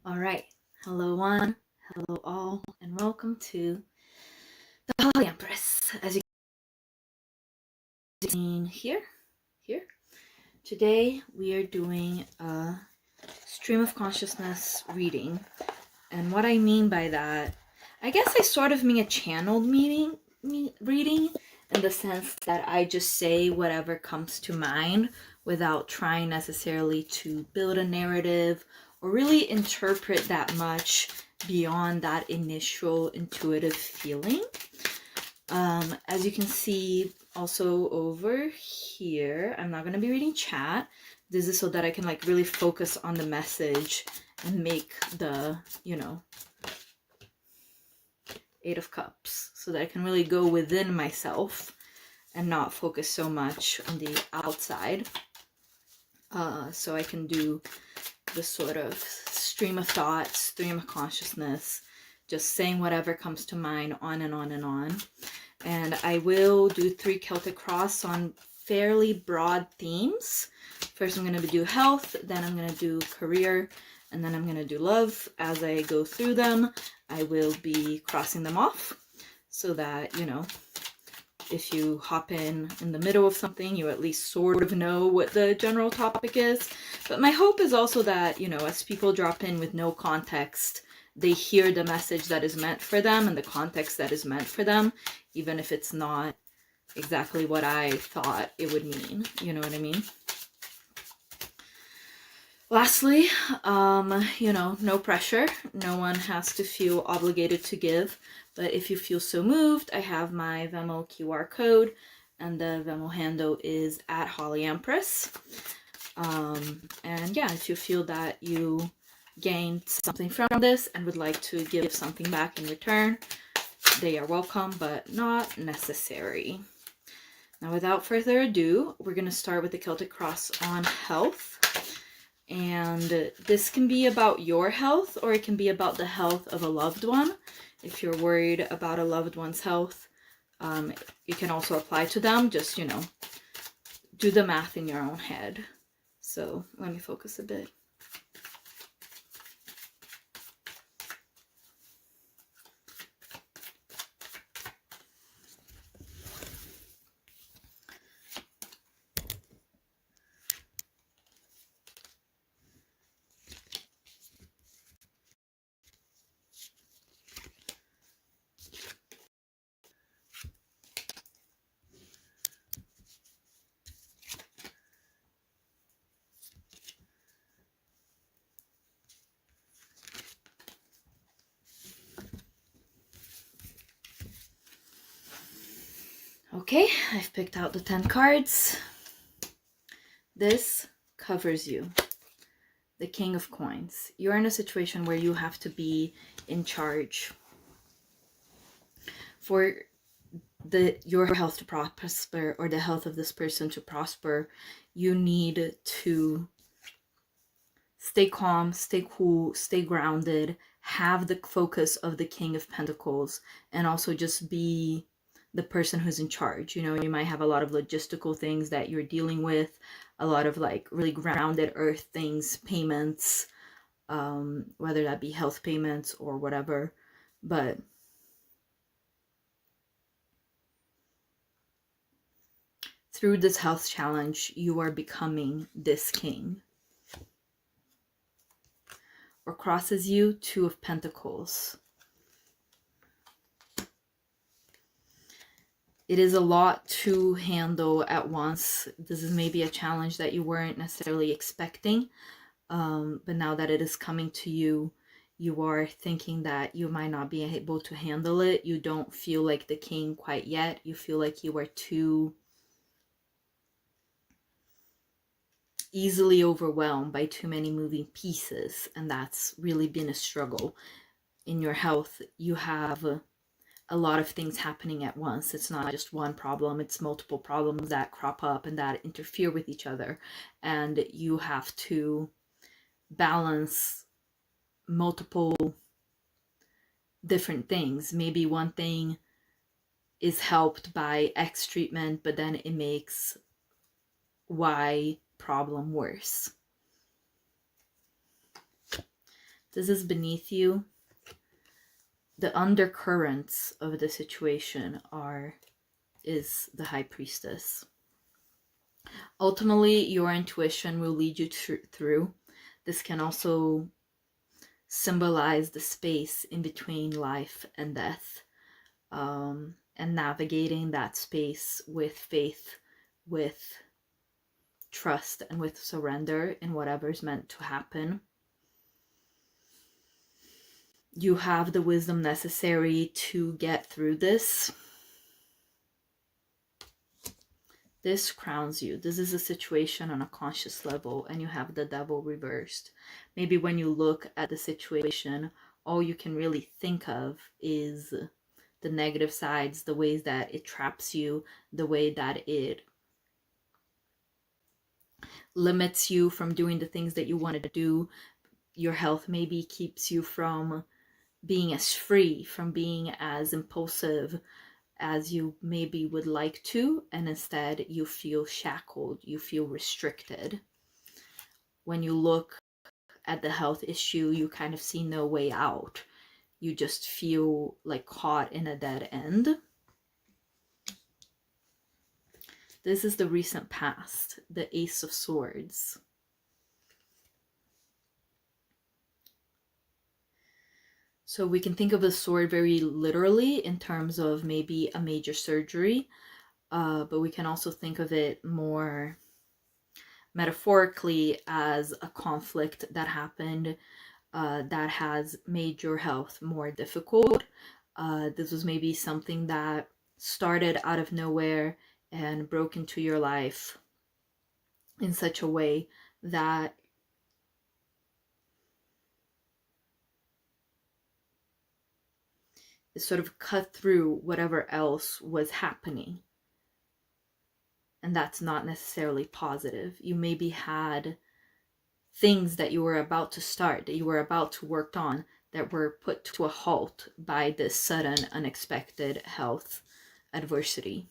All right. Hello, one. Hello, all, and welcome to the Holy Empress. As you can see here. Today we are doing a stream of consciousness reading, and what I mean by that, I guess I sort of mean a channeled reading, in the sense that I just say whatever comes to mind without trying necessarily to build a narrative or really interpret that much beyond that initial intuitive feeling. As you can see also over here, I'm not going to be reading chat. This is so that I can like really focus on the message and make the, Eight of Cups, so that I can really go within myself and not focus so much on the outside. So I can do the sort of stream of thoughts, stream of consciousness, just saying whatever comes to mind, on and on and on. And I will do 3 Celtic Cross on fairly broad themes. First I'm going to do health, then I'm going to do career, and then I'm going to do love. As I go through them, I will be crossing them off so that, if you hop in the middle of something, you at least sort of know what the general topic is. But my hope is also that, as people drop in with no context, they hear the message that is meant for them and the context that is meant for them, even if it's not exactly what I thought it would mean. You know what I mean? Lastly, no pressure. No one has to feel obligated to give. But if you feel so moved, I have my Venmo QR code, and the Venmo handle is @HollyEmpress. And yeah, if you feel that you gained something from this and would like to give something back in return, they are welcome, but not necessary. Now, without further ado, we're going to start with the Celtic Cross on health. And this can be about your health, or it can be about the health of a loved one. If you're worried about a loved one's health, you can also apply to them. Just, do the math in your own head. So let me focus a bit. Okay, I've picked out the 10 cards. This covers you. The King of Coins. You're in a situation where you have to be in charge. For your health to prosper, or the health of this person to prosper, you need to stay calm, stay cool, stay grounded, have the focus of the King of Pentacles, and also just be the person who's in charge. You might have a lot of logistical things that you're dealing with, a lot of like really grounded earth things, payments, whether that be health payments or whatever. But through this health challenge, you are becoming this king. Or crosses you, 2 of Pentacles. It is a lot to handle at once. This is maybe a challenge that you weren't necessarily expecting, but now that it is coming to you, you are thinking that you might not be able to handle it. You don't feel like the king quite yet. You feel like you are too easily overwhelmed by too many moving pieces, and that's really been a struggle. In your health, you have a lot of things happening at once. It's not just one problem, it's multiple problems that crop up and that interfere with each other, and you have to balance multiple different things. Maybe one thing is helped by X treatment, but then it makes Y problem worse. This is beneath you. The undercurrents of the situation is the High Priestess. Ultimately, your intuition will lead you through. This can also symbolize the space in between life and death, and navigating that space with faith, with trust, and with surrender in whatever's meant to happen. You have the wisdom necessary to get through this. This crowns you. This is a situation on a conscious level, and you have the devil reversed. Maybe when you look at the situation, all you can really think of is the negative sides, the ways that it traps you, the way that it limits you from doing the things that you wanted to do. Your health maybe keeps you from being as free, from being as impulsive as you maybe would like to, and instead you feel shackled, you feel restricted. When you look at the health issue, you kind of see no way out. You just feel like caught in a dead end. This is the recent past, the Ace of Swords. So we can think of a sword very literally in terms of maybe a major surgery, but we can also think of it more metaphorically as a conflict that happened that has made your health more difficult. This was maybe something that started out of nowhere and broke into your life in such a way that it sort of cut through whatever else was happening. And that's not necessarily positive. You maybe had things that you were about to start, that you were about to work on, that were put to a halt by this sudden, unexpected health adversity.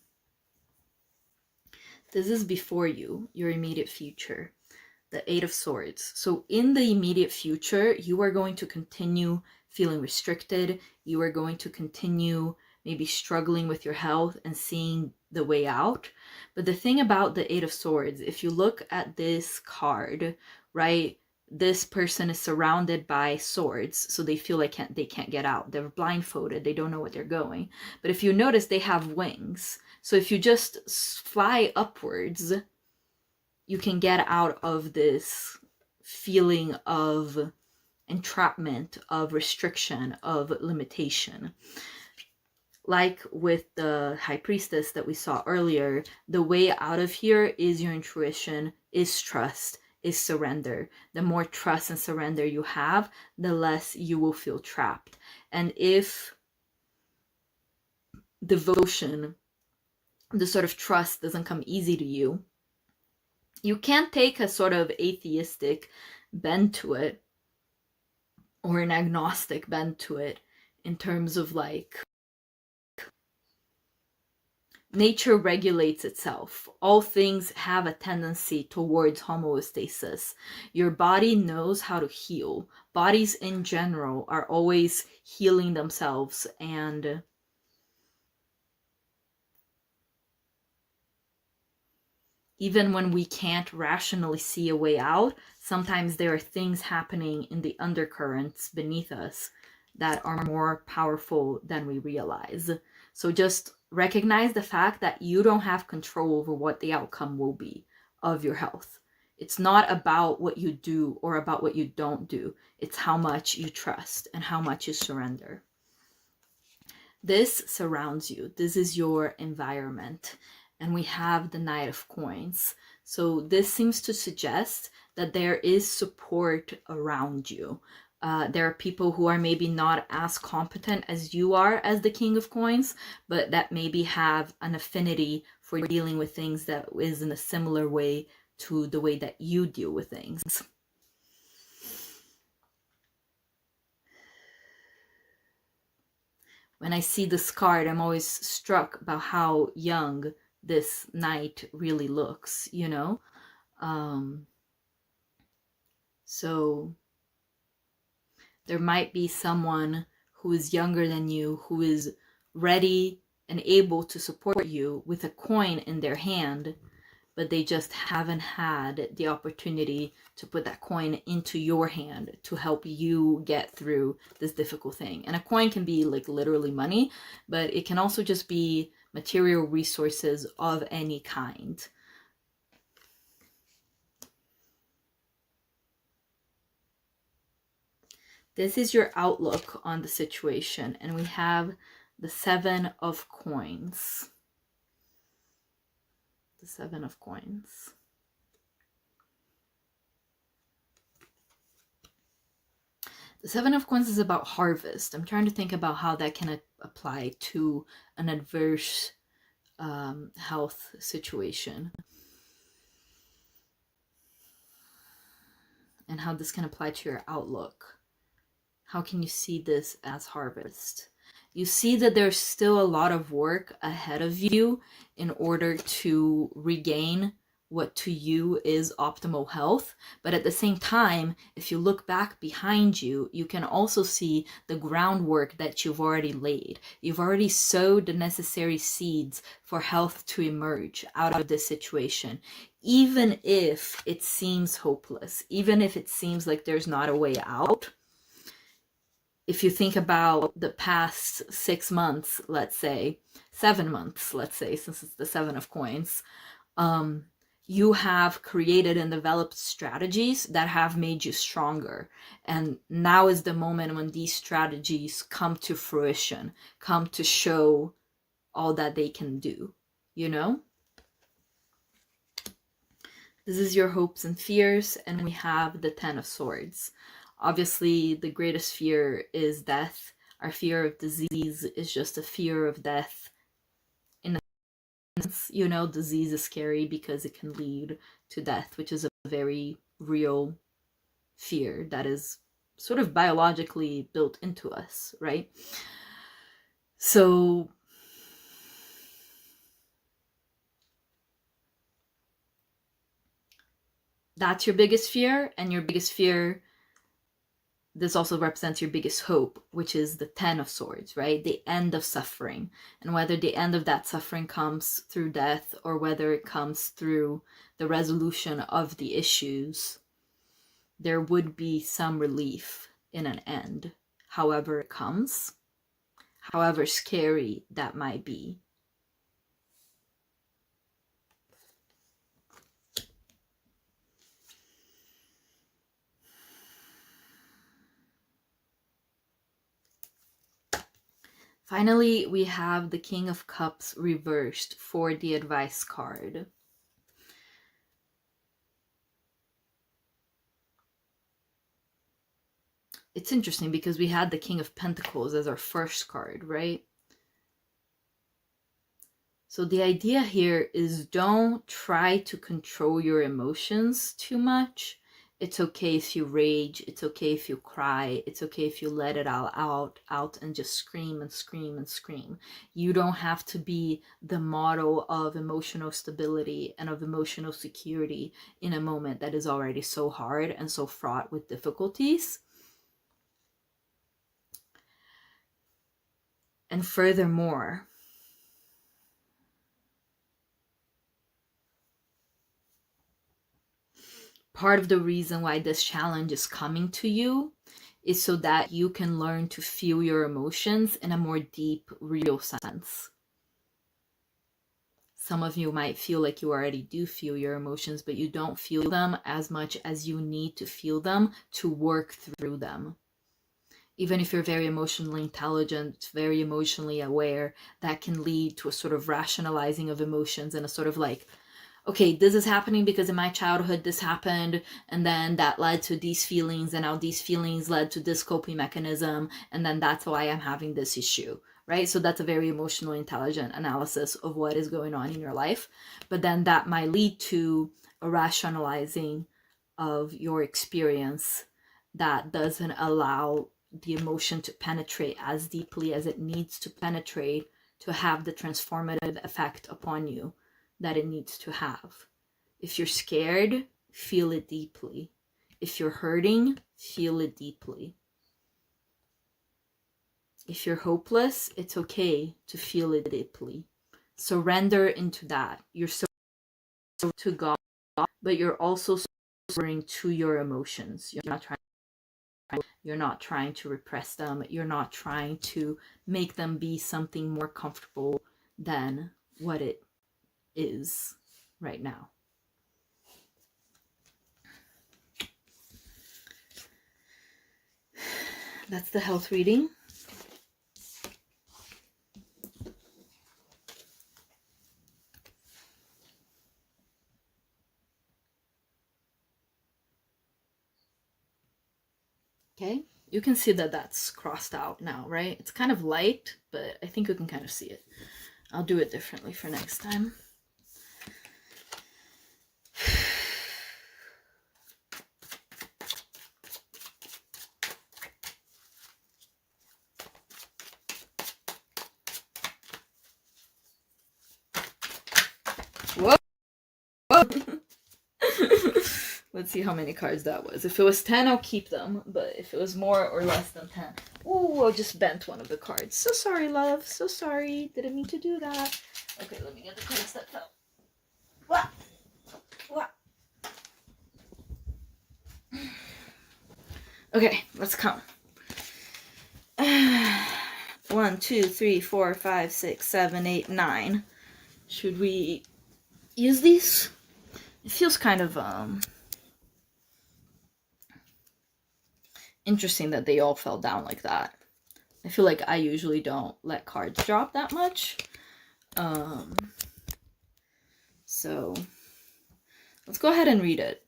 This is before you, your immediate future, the Eight of Swords. So in the immediate future, you are going to continue feeling restricted. You are going to continue maybe struggling with your health and seeing the way out. But the thing about the Eight of Swords, if you look at this card, right, this person is surrounded by swords, so they feel like they can't get out. They're blindfolded. They don't know where they're going. But if you notice, they have wings. So if you just fly upwards, you can get out of this feeling of entrapment, of restriction, of limitation. Like with the High Priestess that we saw earlier, the way out of here is your intuition, is trust, is surrender. The more trust and surrender you have, the less you will feel trapped. And if devotion, the sort of trust, doesn't come easy to you, you can't take a sort of atheistic bend to it or an agnostic bend to it in terms of like nature regulates itself. All things have a tendency towards homeostasis. Your body knows how to heal. Bodies in general are always healing themselves, and even when we can't rationally see a way out, sometimes there are things happening in the undercurrents beneath us that are more powerful than we realize. So just recognize the fact that you don't have control over what the outcome will be of your health. It's not about what you do or about what you don't do. It's how much you trust and how much you surrender. This surrounds you. This is your environment. And we have the Knight of Coins. So this seems to suggest that there is support around you. There are people who are maybe not as competent as you are as the King of Coins, but that maybe have an affinity for dealing with things that is in a similar way to the way that you deal with things. When I see this card, I'm always struck about how young this knight really looks, you know? So There might be someone who is younger than you, who is ready and able to support you with a coin in their hand, but they just haven't had the opportunity to put that coin into your hand to help you get through this difficult thing. And a coin can be like literally money, but it can also just be material resources of any kind. This is your outlook on the situation, and we have the 7 of coins. The 7 of coins. The 7 of coins is about harvest. I'm trying to think about how that can apply to an adverse health situation, and how this can apply to your outlook. How can you see this as harvest? You see that there's still a lot of work ahead of you in order to regain what to you is optimal health. But at the same time, if you look back behind you, you can also see the groundwork that you've already laid. You've already sowed the necessary seeds for health to emerge out of this situation. Even if it seems hopeless, even if it seems like there's not a way out, if you think about the past 6 months, let's say, 7 months, let's say, since it's the 7 of coins, you have created and developed strategies that have made you stronger. And now is the moment when these strategies come to fruition, come to show all that they can do, you know? This is your hopes and fears, and we have the 10 of swords. Obviously, the greatest fear is death. Our fear of disease is just a fear of death. In a sense, you know, disease is scary because it can lead to death, which is a very real fear that is sort of biologically built into us, right? So that's your biggest fear, and your biggest fear, this also represents your biggest hope, which is the 10 of swords, right? The end of suffering. And whether the end of that suffering comes through death or whether it comes through the resolution of the issues, there would be some relief in an end, however it comes, however scary that might be. Finally, we have the King of Cups reversed for the advice card. It's interesting because we had the King of Pentacles as our first card, right? So the idea here is don't try to control your emotions too much. It's okay if you rage. It's okay if you cry. It's okay if you let it all out and just scream and scream and scream. You don't have to be the model of emotional stability and of emotional security in a moment that is already so hard and so fraught with difficulties. And furthermore, part of the reason why this challenge is coming to you is so that you can learn to feel your emotions in a more deep, real sense. Some of you might feel like you already do feel your emotions, but you don't feel them as much as you need to feel them to work through them. Even if you're very emotionally intelligent, very emotionally aware, that can lead to a sort of rationalizing of emotions and a sort of like, okay, this is happening because in my childhood this happened, and then that led to these feelings, and now these feelings led to this coping mechanism, and then that's why I'm having this issue, right? So that's a very emotionally intelligent analysis of what is going on in your life. But then that might lead to a rationalizing of your experience that doesn't allow the emotion to penetrate as deeply as it needs to penetrate to have the transformative effect upon you that it needs to have. If you're scared, feel it deeply. If you're hurting, feel it deeply. If you're hopeless, it's okay to feel it deeply. Surrender into that. You're so to God, but you're also surrendering to your emotions. You're not trying to repress them. You're not trying to make them be something more comfortable than what it is right now. That's the health reading. Okay, you can see that that's crossed out now, right? It's kind of light, but I think you can kind of see it. I'll do it differently for next time. Whoa! Whoa. Let's see how many cards that was. If it was 10, I'll keep them. But if it was more or less than 10... Ooh, I just bent one of the cards. So sorry, love. So sorry. Didn't mean to do that. Okay, let me get the cards that fell. What? What? Okay, let's count. 1, 2, 3, 4, 5, 6, 7, 8, 9. Should we use these? It feels kind of interesting that they all fell down like that. I feel like I usually don't let cards drop that much. So let's go ahead and read it.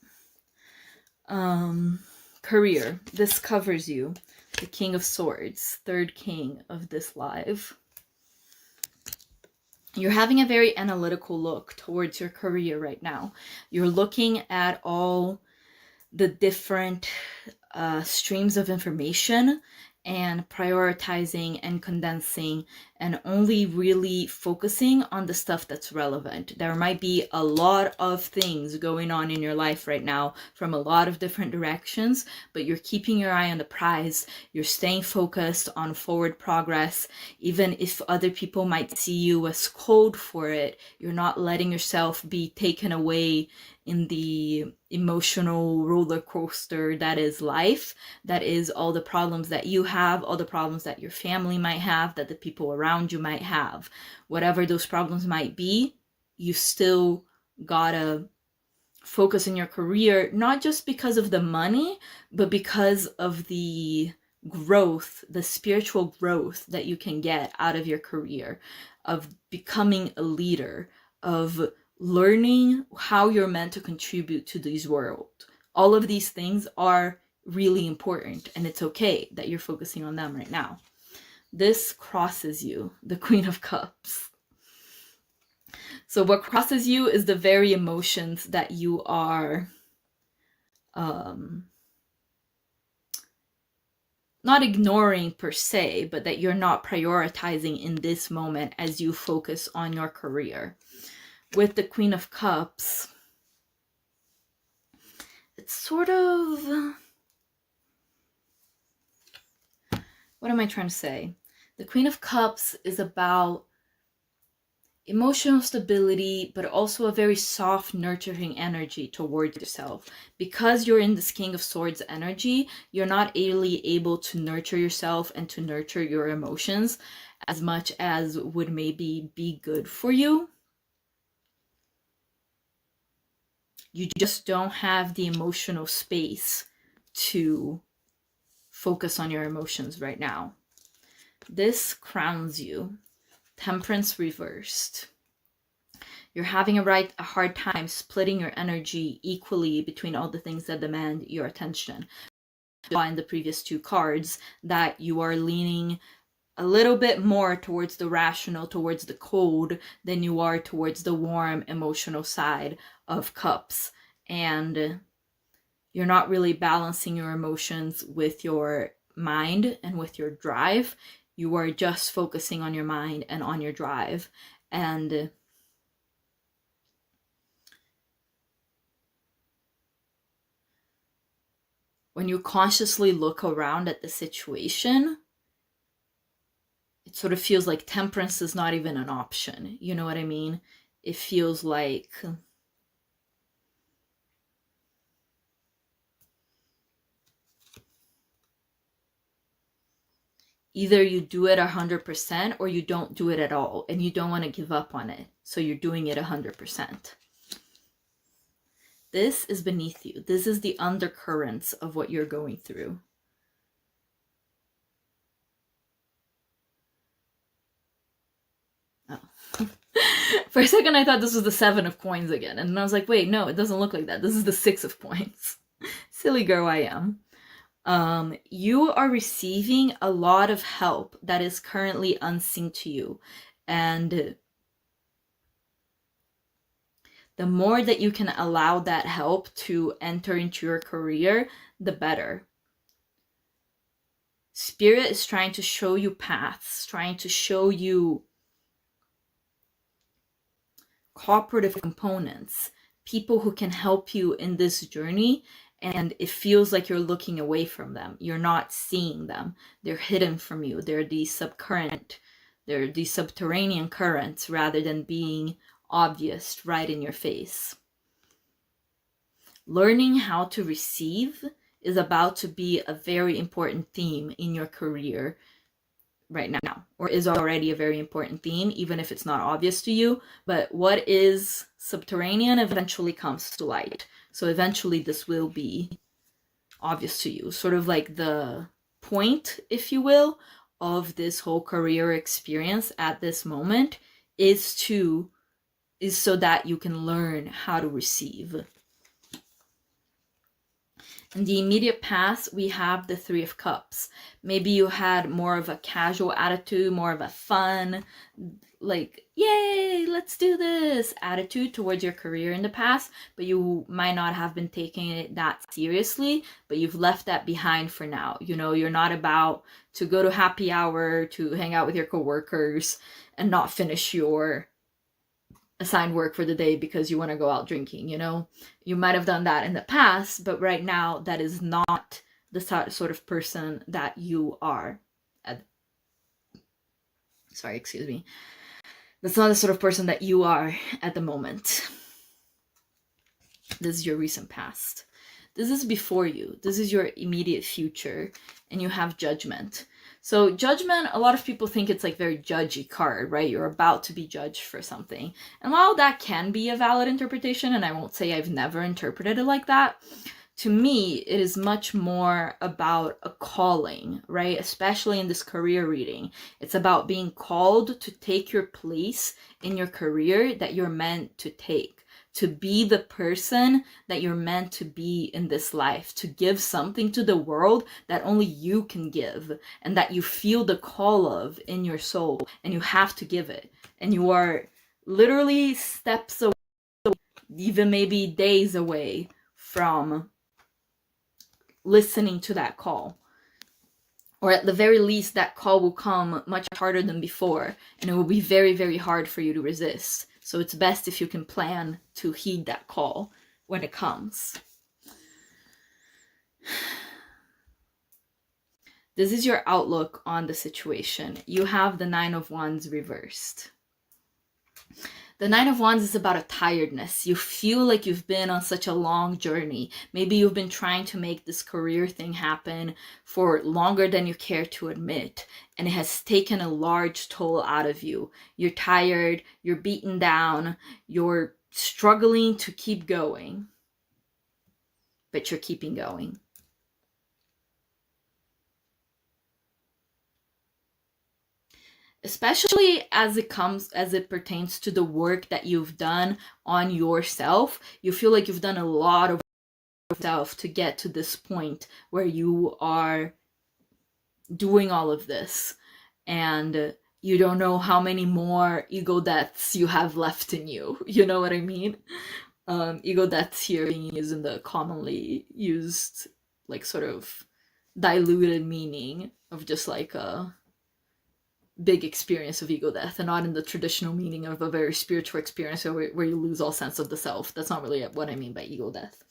Career. This covers you. The King of Swords, third king of this live. You're having a very analytical look towards your career right now. You're looking at all the different streams of information and prioritizing and condensing and only really focusing on the stuff that's relevant. There might be a lot of things going on in your life right now from a lot of different directions, but you're keeping your eye on the prize. You're staying focused on forward progress. Even if other people might see you as cold for it, you're not letting yourself be taken away in the emotional roller coaster that is life, that is all the problems that you have, all the problems that your family might have, that the people around you might have. Whatever those problems might be, you still gotta focus on your career, not just because of the money, but because of the growth, the spiritual growth that you can get out of your career, of becoming a leader, of learning how you're meant to contribute to this world. All of these things are really important, and it's okay that you're focusing on them right now. This crosses you, the Queen of Cups. So what crosses you is the very emotions that you are not ignoring per se, but that you're not prioritizing in this moment as you focus on your career. With the Queen of Cups, it's sort of... What am I trying to say? The Queen of Cups is about emotional stability, but also a very soft, nurturing energy towards yourself. Because you're in this King of Swords energy, you're not really able to nurture yourself and to nurture your emotions as much as would maybe be good for you. You just don't have the emotional space to focus on your emotions right now. This crowns you. Temperance reversed. You're having a hard time splitting your energy equally between all the things that demand your attention. In the previous two cards, that you are leaning a little bit more towards the rational, towards the cold, than you are towards the warm, emotional side of Cups. And you're not really balancing your emotions with your mind and with your drive. You are just focusing on your mind and on your drive. And when you consciously look around at the situation, it sort of feels like temperance is not even an option. You know what I mean? It feels like either you do it 100% or you don't do it at all, and you don't want to give up on it. So you're doing it 100%. This is beneath you. This is the undercurrents of what you're going through. Oh. For a second, I thought this was the 7 of coins again. And I was like, wait, no, it doesn't look like that. This is the 6 of coins. Silly girl I am. You are receiving a lot of help that is currently unseen to you. And the more that you can allow that help to enter into your career, the better. Spirit is trying to show you paths, trying to show you cooperative components, people who can help you in this journey, and it feels like you're looking away from them. You're not seeing them. They're hidden from you. They're the subcurrent. They're the subterranean currents rather than being obvious right in your face. Learning how to receive is about to be a very important theme in your career right now, or is already a very important theme, even if it's not obvious to you. But what is subterranean eventually comes to light. So eventually this will be obvious to you. Sort of like the point, if you will, of this whole career experience at this moment is so that you can learn how to receive. In the immediate past, we have the 3 of Cups. Maybe you had more of a casual attitude, more of a fun, like, yay, let's do this attitude towards your career in the past, but you might not have been taking it that seriously, but you've left that behind for now. You know, you're not about to go to happy hour, to hang out with your coworkers, and not finish your assigned work for the day because you want to go out drinking. You know, you might have done that in the past, but right now that is not the sort of person that you are. Excuse me. That's not the sort of person that you are at the moment. This is your recent past. This is before you. This is your immediate future, and you have Judgment. So Judgment, a lot of people think it's like very judgy card, right? You're about to be judged for something. And while that can be a valid interpretation, and I won't say I've never interpreted it like that, to me, it is much more about a calling, right? Especially in this career reading. It's about being called to take your place in your career that you're meant to take. To be the person that you're meant to be in this life, to give something to the world that only you can give, and that you feel the call of in your soul, and you have to give it. And you are literally steps away, even maybe days away from listening to that call. Or at the very least, that call will come much harder than before, and it will be very, very hard for you to resist. So it's best if you can plan to heed that call when it comes. This is your outlook on the situation. You have the 9 of Wands reversed. The 9 of Wands is about a tiredness. You feel like you've been on such a long journey. Maybe you've been trying to make this career thing happen for longer than you care to admit, and it has taken a large toll out of you. You're tired, you're beaten down, you're struggling to keep going, but you're keeping going. Especially as it pertains to the work that you've done on yourself. You feel like you've done a lot of yourself to get to this point where you are doing all of this, and you don't know how many more ego deaths you have left in you. You know what I mean? Ego deaths here being used in the commonly used, like, sort of diluted meaning of just like a big experience of ego death, and not in the traditional meaning of a very spiritual experience where you lose all sense of the self. That's not really what I mean by ego death.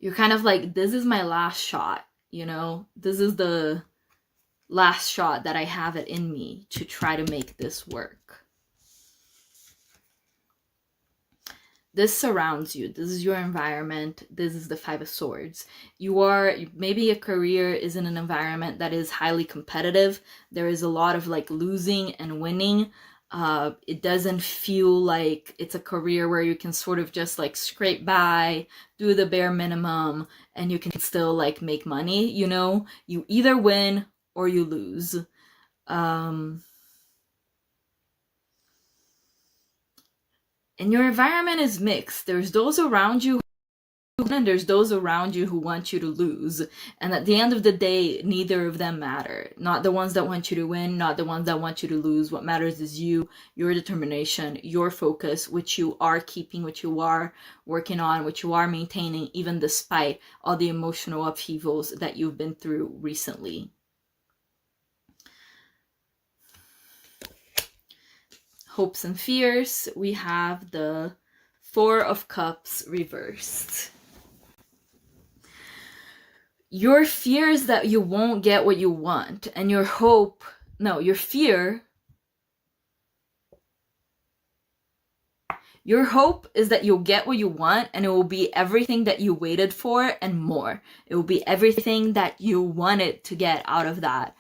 you're kind of like, this is my last shot, you know? This is the last shot that I have it in me to try to make this work. This surrounds you. This is your environment. This is the Five of Swords. You are, maybe a career is in an environment that is highly competitive. There is a lot of like losing and winning. It doesn't feel like it's a career where you can sort of just like scrape by, do the bare minimum, and you can still like make money, you know? You either win or you lose. And your environment is mixed. There's those around you and there's those around you who want you to lose. And at the end of the day, neither of them matter. Not the ones that want you to win, not the ones that want you to lose. What matters is you, your determination, your focus, which you are keeping, which you are working on, which you are maintaining, even despite all the emotional upheavals that you've been through recently. Hopes and fears, we have the Four of Cups reversed. Your fear is that you won't get what you want, and your hope, no, your fear, your hope is that you'll get what you want, and it will be everything that you waited for and more. It will be everything that you wanted to get out of that,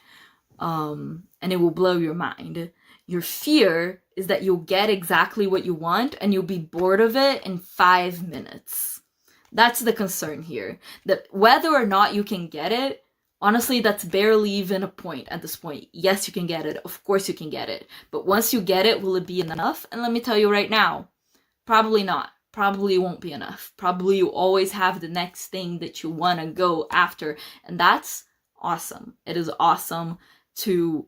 and it will blow your mind. Your fear is that you'll get exactly what you want and you'll be bored of it in 5 minutes. That's the concern here. That whether or not you can get it, honestly, that's barely even a point at this point. Yes, you can get it. Of course you can get it. But once you get it, will it be enough? And let me tell you right now, probably not. Probably won't be enough. Probably you always have the next thing that you want to go after. And that's awesome. It is awesome to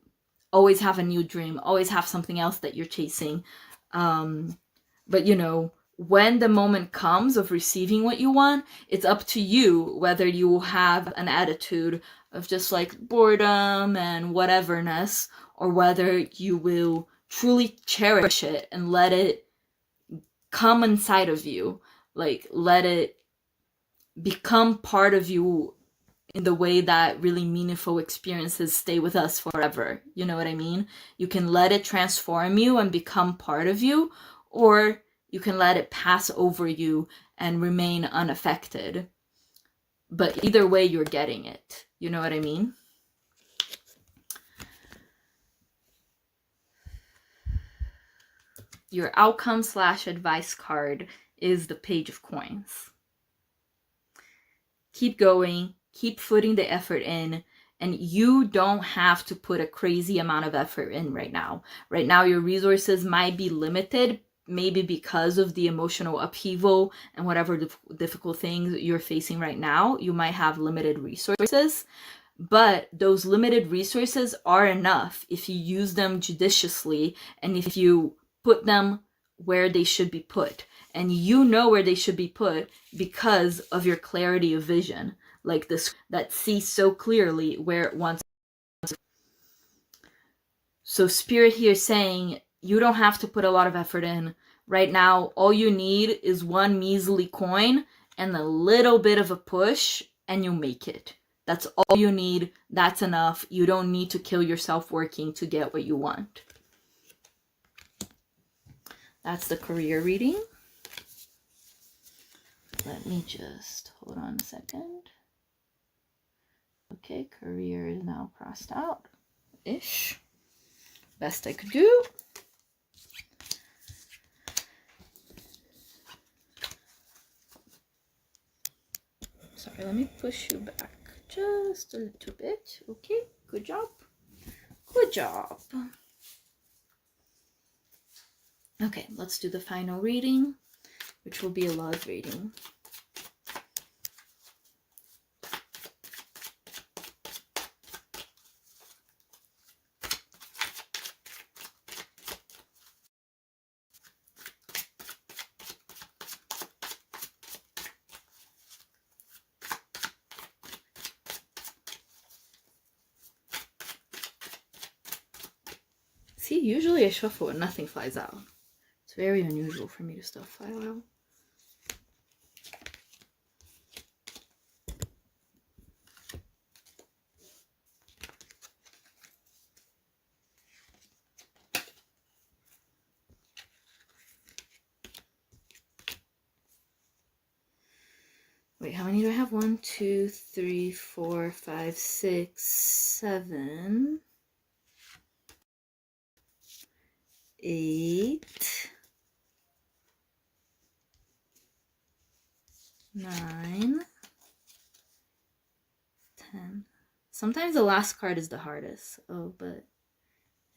always have a new dream, always have something else that you're chasing. But you know, when the moment comes of receiving what you want, it's up to you whether you will have an attitude of just like boredom and whateverness, or whether you will truly cherish it and let it come inside of you, like let it become part of you in the way that really meaningful experiences stay with us forever. You know what I mean? You can let it transform you and become part of you, or you can let it pass over you and remain unaffected. But either way, you're getting it. You know what I mean? Your outcome/advice card is the Page of Coins. Keep going. Keep putting the effort in, and you don't have to put a crazy amount of effort in right now. Right now, your resources might be limited, maybe because of the emotional upheaval and whatever difficult things you're facing right now. You might have limited resources, but those limited resources are enough if you use them judiciously and if you put them where they should be put. And you know where they should be put because of your clarity of vision. Like this, that sees so clearly where it wants. So Spirit here is saying you don't have to put a lot of effort in. Right now, all you need is one measly coin and a little bit of a push, and you make it. That's all you need. That's enough. You don't need to kill yourself working to get what you want. That's the career reading. Let me just hold on a second. Okay, career is now crossed out-ish. Best I could do. Sorry, let me push you back just a little bit. Okay, good job. Good job. Okay, let's do the final reading, which will be a love reading. See, usually I shuffle and nothing flies out. It's very unusual for me to stuff fly out. Wait, how many do I have? 1, 2, 3, 4, 5, 6, 7, 8, 9, 10. Sometimes the last card is the hardest. Oh, but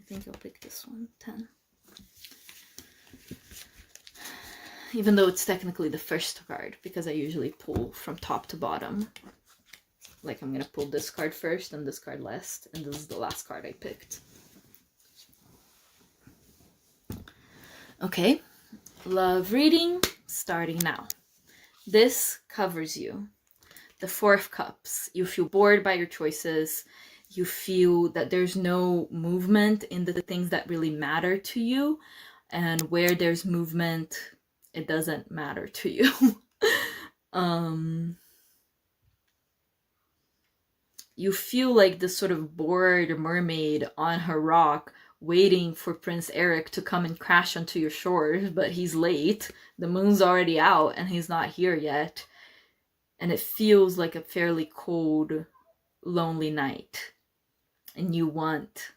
I think I'll pick this one. 10. Even though it's technically the first card, because I usually pull from top to bottom. Like, I'm gonna pull this card first and this card last, and this is the last card I picked. Okay, love reading, starting now. This covers you. The Four of Cups. You feel bored by your choices. You feel that there's no movement in the things that really matter to you, and where there's movement, it doesn't matter to you. You feel like this sort of bored mermaid on her rock waiting for Prince Eric to come and crash onto your shores, but he's late. The moon's already out and he's not here yet. And it feels like a fairly cold, lonely night. And you want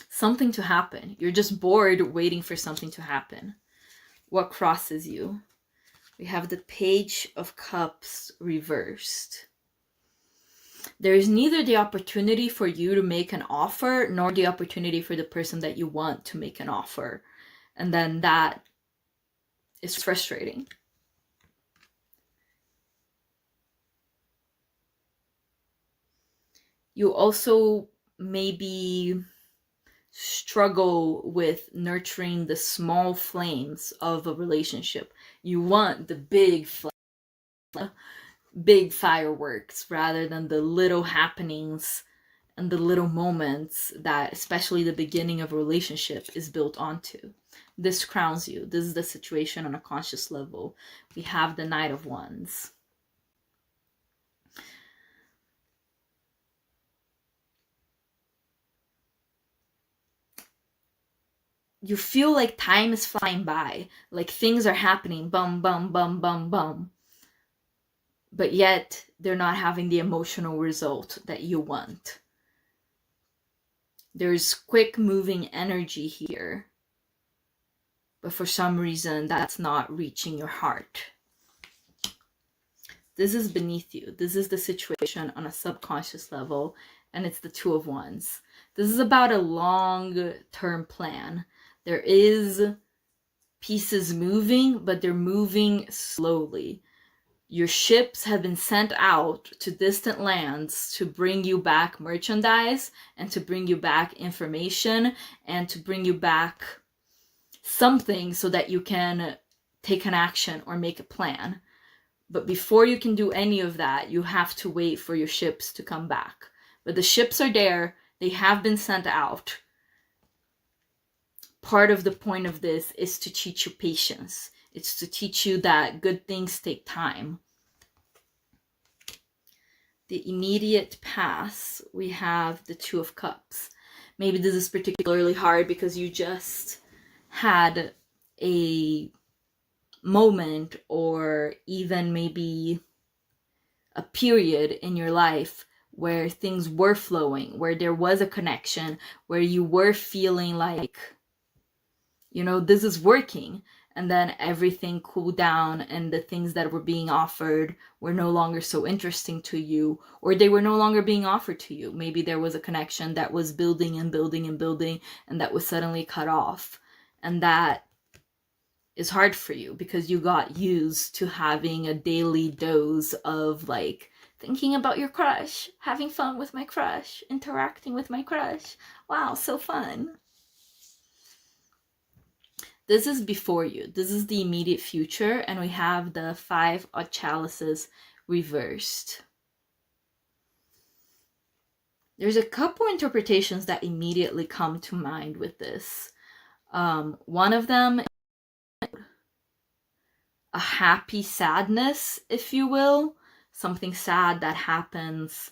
something to happen. You're just bored waiting for something to happen. What crosses you? We have the Page of Cups reversed. There is neither the opportunity for you to make an offer, nor the opportunity for the person that you want to make an offer. And then that is frustrating. You also maybe struggle with nurturing the small flames of a relationship. You want the big flame, big fireworks, rather than the little happenings and the little moments that especially the beginning of a relationship is built onto. This crowns you. This is the situation on a conscious level. We have the Knight of Wands. You feel like time is flying by, like things are happening, bum, bum, bum, bum, bum. But yet, they're not having the emotional result that you want. There's quick moving energy here, but for some reason, that's not reaching your heart. This is beneath you. This is the situation on a subconscious level, and it's the Two of Wands. This is about a long-term plan. There is pieces moving, but they're moving slowly. Your ships have been sent out to distant lands to bring you back merchandise and to bring you back information and to bring you back something so that you can take an action or make a plan. But before you can do any of that, you have to wait for your ships to come back. But the ships are there. They have been sent out. Part of the point of this is to teach you patience. It's to teach you that good things take time. The immediate past, we have the Two of Cups. Maybe this is particularly hard because you just had a moment or even maybe a period in your life where things were flowing, where there was a connection, where you were feeling like, you know, this is working. And then everything cooled down and the things that were being offered were no longer so interesting to you, or they were no longer being offered to you. Maybe there was a connection that was building and building and building and that was suddenly cut off. And that is hard for you because you got used to having a daily dose of like thinking about your crush, having fun with my crush, interacting with my crush. Wow, so fun. This is before you. This is the immediate future, and we have the Five of Chalices reversed. There's a couple interpretations that immediately come to mind with this. One of them, a happy sadness, if you will. Something sad that happens,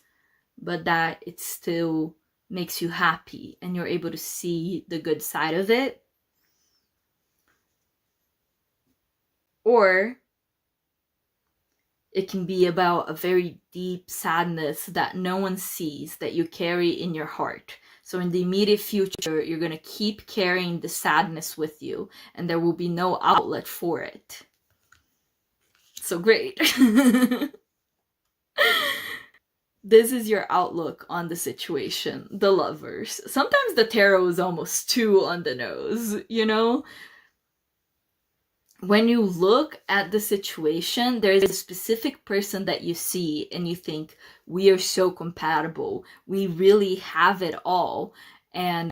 but that it still makes you happy, and you're able to see the good side of it. Or it can be about a very deep sadness that no one sees, that you carry in your heart. So in the immediate future, you're going to keep carrying the sadness with you, and there will be no outlet for it. So great. This is your outlook on the situation, the Lovers. Sometimes the tarot is almost too on the nose, you know? When you look at the situation, there is a specific person that you see and you think, we are so compatible. We really have it all. And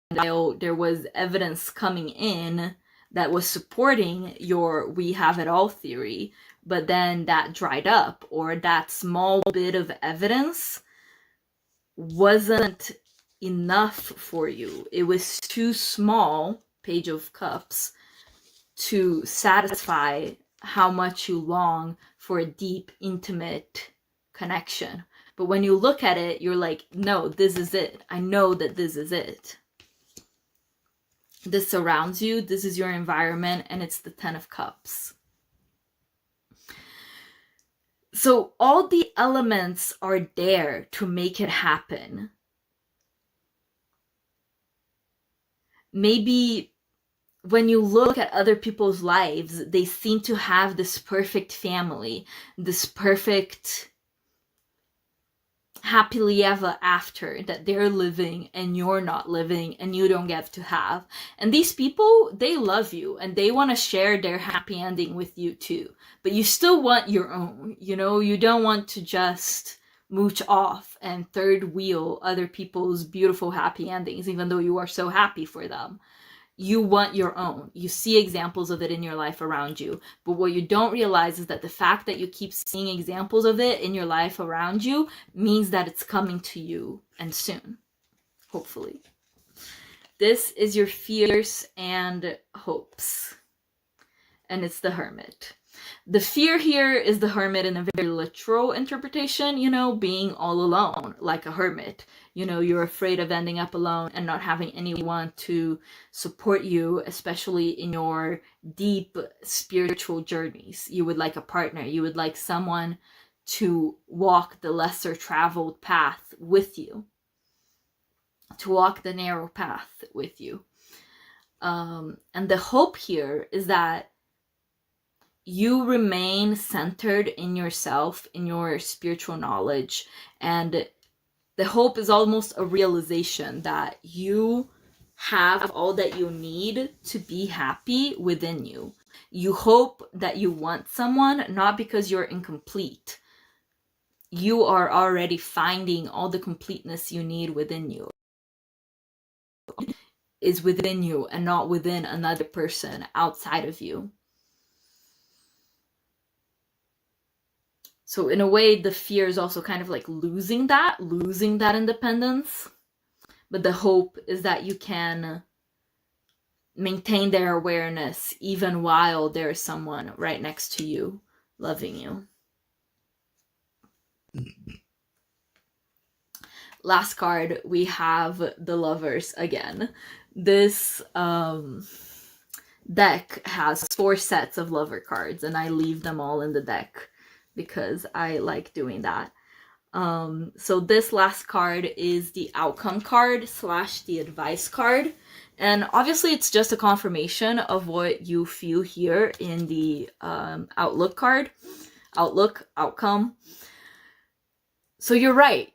there was evidence coming in that was supporting your we have it all theory, but then that dried up, or that small bit of evidence wasn't enough for you. It was too small, Page of Cups, to satisfy how much you long for a deep, intimate connection. But when you look at it, you're like, no, this is it. I know that this is it. This surrounds you. This is your environment, and it's the 10 of Cups. So all the elements are there to make it happen. Maybe when you look at other people's lives, they seem to have this perfect family, this perfect happily ever after that they're living and you're not living and you don't get to have. And these people, they love you and they want to share their happy ending with you too. But you still want your own, you know? You don't want to just mooch off and third wheel other people's beautiful happy endings, even though you are so happy for them. You want your own. You see examples of it in your life around you. But what you don't realize is that the fact that you keep seeing examples of it in your life around you means that it's coming to you, and soon, hopefully. This is your fears and hopes. And it's the Hermit. The fear here is the Hermit in a very literal interpretation, you know, being all alone, like a hermit. You know, you're afraid of ending up alone and not having anyone to support you, especially in your deep spiritual journeys. You would like a partner. You would like someone to walk the lesser traveled path with you, to walk the narrow path with you. And the hope here is that you remain centered in yourself, in your spiritual knowledge, and the hope is almost a realization that you have all that you need to be happy within you. You hope that you want someone, not because you're incomplete. You are already finding all the completeness you need within you. Is within you and not within another person outside of you. So in a way, the fear is also kind of like losing that independence. But the hope is that you can maintain their awareness even while there is someone right next to you, loving you. Last card, we have the Lovers again. This deck has 4 sets of lover cards, and I leave them all in the deck because I like doing that. So this last card is the outcome card / the advice card. And obviously it's just a confirmation of what you feel here in the outlook card. Outcome. So you're right.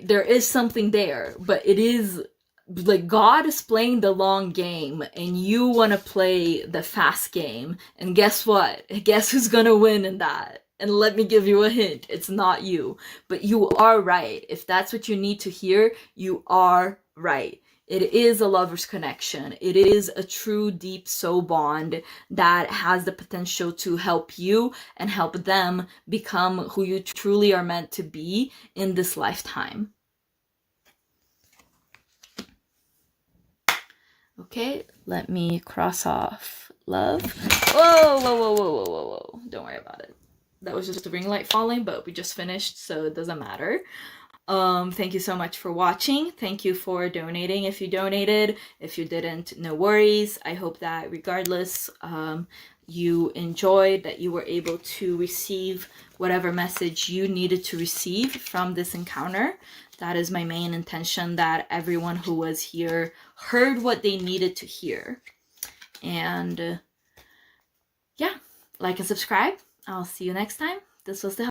There is something there, but it is like God is playing the long game and you want to play the fast game. And guess what? Guess who's going to win in that? And let me give you a hint. It's not you. But you are right. If that's what you need to hear, you are right. It is a lover's connection. It is a true deep soul bond that has the potential to help you and help them become who you truly are meant to be in this lifetime. Okay, let me cross off love. Whoa. Don't worry about it. That was just a ring light falling, but we just finished, so it doesn't matter. Thank you so much for watching. Thank you for donating if you donated. If you didn't, no worries. I hope that regardless, you enjoyed, that you were able to receive whatever message you needed to receive from this encounter. That is my main intention, that everyone who was here heard what they needed to hear. And yeah, like and subscribe. I'll see you next time. This was the